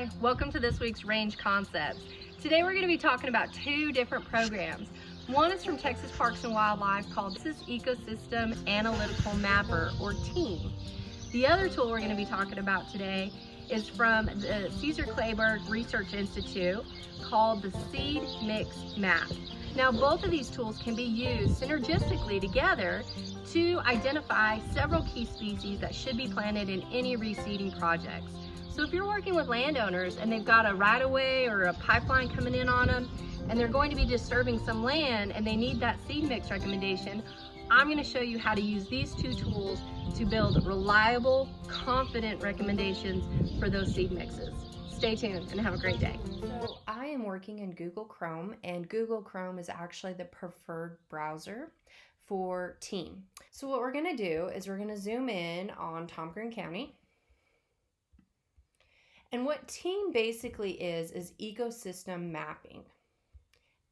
Hi, welcome to this week's Range Concepts. Today we're going to be talking about two different programs. One is from Texas Parks and Wildlife called Texas Ecosystem Analytical Mapper, or TEAM. The other tool we're going to be talking about today is from the Kleberg Research Institute called the Seed Mix Map. Now both of these tools can be used synergistically together to identify several key species that should be planted in any reseeding projects. So if you're working with landowners and they've got a right-of-way or a pipeline coming in on them and they're going to be disturbing some land and they need that seed mix recommendation, I'm going to show you how to use these two tools to build reliable, confident recommendations for those seed mixes. Stay tuned and have a great day. So I am working in Google Chrome, and Google Chrome is actually the preferred browser for TEAM. So what we're going to do is we're going to zoom in on Tom Green County. And what TEAM basically is ecosystem mapping.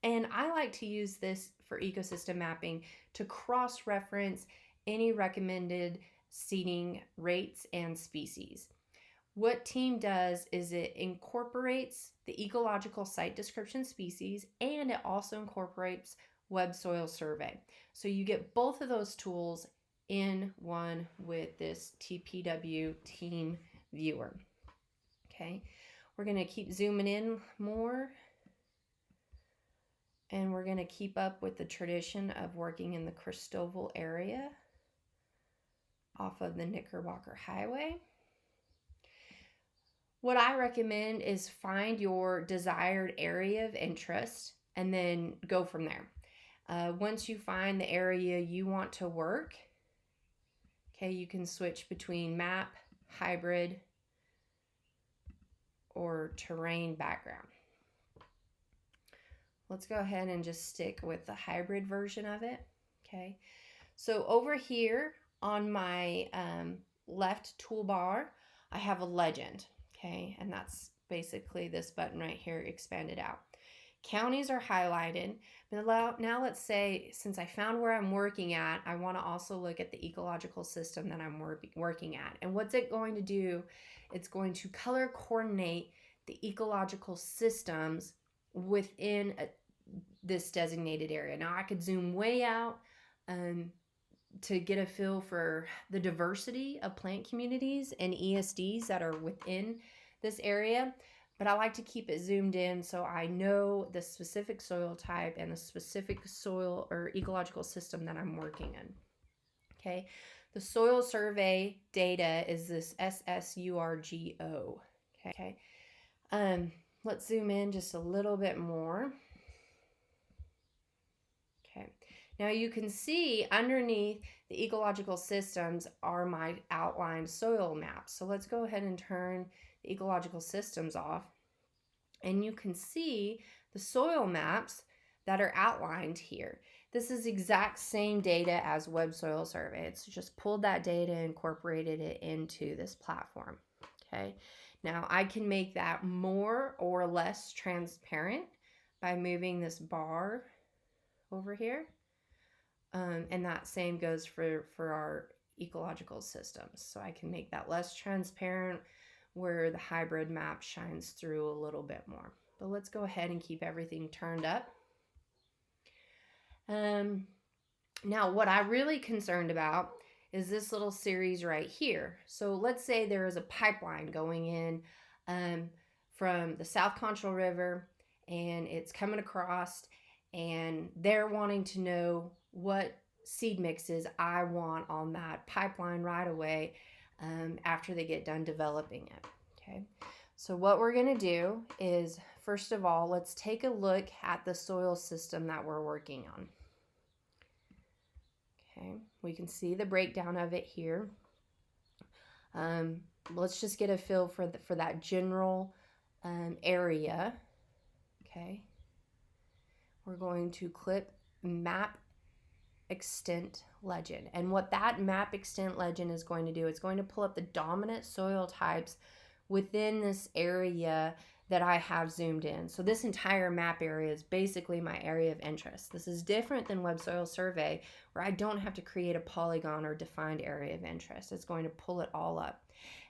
And I like to use this for ecosystem mapping to cross-reference any recommended seeding rates and species. What TEAM does is it incorporates the ecological site description species, and it also incorporates web soil survey. So you get both of those tools in one with this TPW TEAM viewer. Okay, we're going to keep zooming in more, and we're going to keep up with the tradition of working in the Christoval area off of the Knickerbocker Highway. What I recommend is find your desired area of interest and then go from there. Once you find the area you want to work, okay, you can switch between map, hybrid, or terrain background. Let's go ahead and just stick with the hybrid version of it. Okay, so over here on my left toolbar, I have a legend. Okay, and that's basically this button right here expanded out. Counties are highlighted, but now let's say, since I found where I'm working at, I want to also look at the ecological system that I'm working at. And what's it going to do? It's going to color coordinate the ecological systems within this designated area. Now I could zoom way out to get a feel for the diversity of plant communities and ESDs that are within this area, but I like to keep it zoomed in so I know the specific soil type and the specific soil or ecological system that I'm working in. Okay, the soil survey data is this SSURGO. Okay, let's zoom in just a little bit more. Okay, now you can see underneath the ecological systems are my outlined soil maps. So let's go ahead and turn the ecological systems off, and you can see the soil maps that are outlined here. This is exact same data as web soil survey. It's just pulled that data and incorporated it into this platform. Okay, now I can make that more or less transparent by moving this bar over here. And that same goes for our ecological systems. So I can make that less transparent where the hybrid map shines through a little bit more. But let's go ahead and keep everything turned up. Now what I'm really concerned about is this little series right here. So let's say there is a pipeline going in from the South Concho River, and it's coming across, and they're wanting to know what seed mixes I want on that pipeline right away after they get done developing it. Okay, so what we're going to do is, first of all, let's take a look at the soil system that we're working on. Okay, we can see the breakdown of it here. Let's just get a feel for that general area. Okay, we're going to click map extent legend, and what that map extent legend is going to do, it's going to pull up the dominant soil types within this area that I have zoomed in. So this entire map area is basically my area of interest. This is different than web soil survey, where I don't have to create a polygon or defined area of interest. It's going to pull it all up.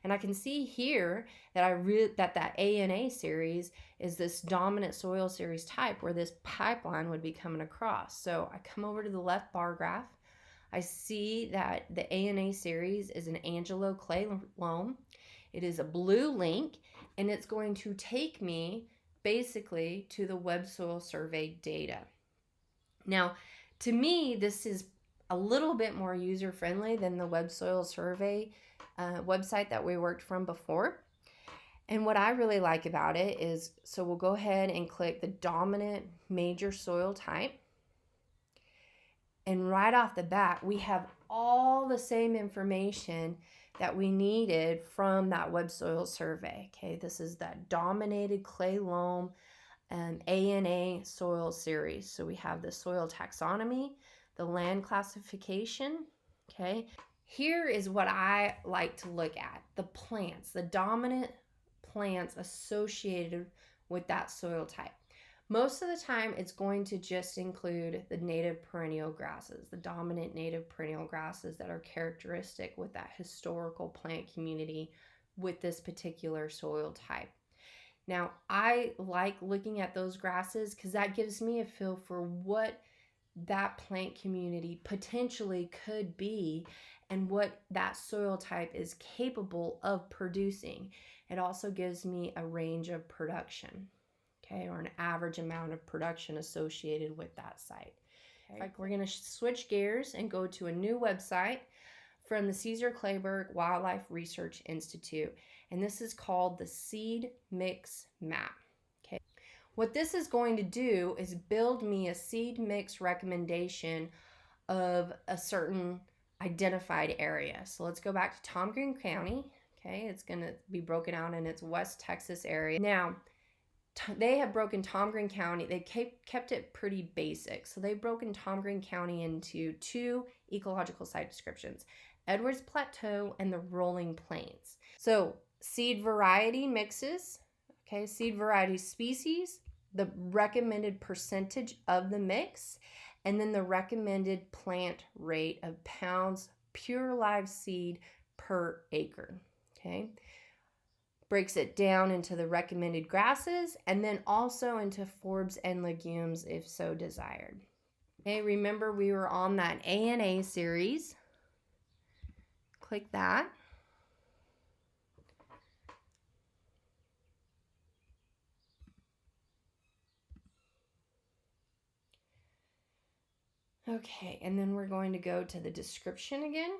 And I can see here that that ANA series is this dominant soil series type where this pipeline would be coming across. So I come over to the left bar graph. I see that the ANA series is an Angelo clay loam. It is a blue link, and it's going to take me basically to the Web Soil Survey data. Now, to me, this is a little bit more user-friendly than the Web Soil Survey website that we worked from before. And what I really like about it is, so we'll go ahead and click the dominant major soil type. And right off the bat, we have all the same information that we needed from that Web Soil Survey. Okay, this is that dominated clay loam ANA soil series. So we have the soil taxonomy, the land classification. Okay, here is what I like to look at: the plants, the dominant plants associated with that soil type. Most of the time, it's going to just include the native perennial grasses, the dominant native perennial grasses that are characteristic with that historical plant community with this particular soil type. Now, I like looking at those grasses because that gives me a feel for what that plant community potentially could be and what that soil type is capable of producing. It also gives me a range of production. Okay, or an average amount of production associated with that site. Okay. Like we're going to switch gears and go to a new website from the Caesar Kleberg Wildlife Research Institute, and this is called the Seed Mix Map. Okay, what this is going to do is build me a seed mix recommendation of a certain identified area. So let's go back to Tom Green County. Okay, it's going to be broken out in its West Texas area. Now, they have broken Tom Green County. They kept it pretty basic. So they've broken Tom Green County into two ecological site descriptions: Edwards Plateau and the Rolling Plains. So seed variety mixes, okay, seed variety species, the recommended percentage of the mix, and then the recommended plant rate of pounds pure live seed per acre, okay? Breaks it down into the recommended grasses and then also into forbs and legumes if so desired. Okay, remember we were on that ANA series. Click that. Okay, and then we're going to go to the description again.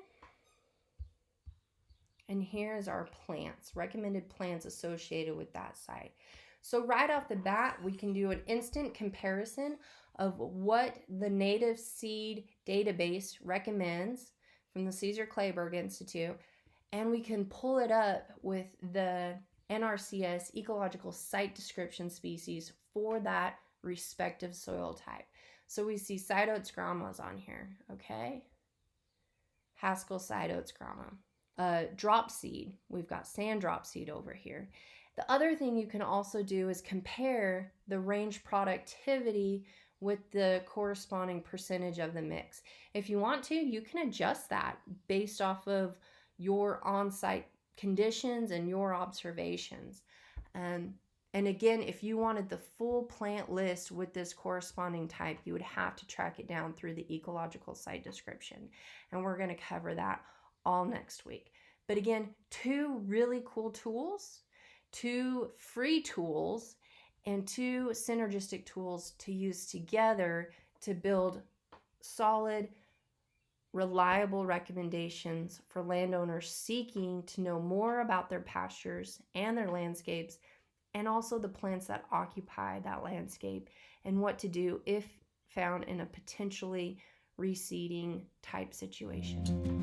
And here's our plants, recommended plants associated with that site. So right off the bat, we can do an instant comparison of what the native seed database recommends from the Caesar Kleberg Institute, and we can pull it up with the NRCS ecological site description species for that respective soil type. So we see side oats grommas on here, okay? Haskell side oats gromma. Drop seed, we've got sand drop seed over here. The other thing you can also do is compare the range productivity with the corresponding percentage of the mix. If you want to, you can adjust that based off of your on-site conditions and your observations. And again, if you wanted the full plant list with this corresponding type, you would have to track it down through the ecological site description. And we're going to cover that all next week. But again, two really cool tools, two free tools, and two synergistic tools to use together to build solid, reliable recommendations for landowners seeking to know more about their pastures and their landscapes, and also the plants that occupy that landscape and what to do if found in a potentially reseeding type situation.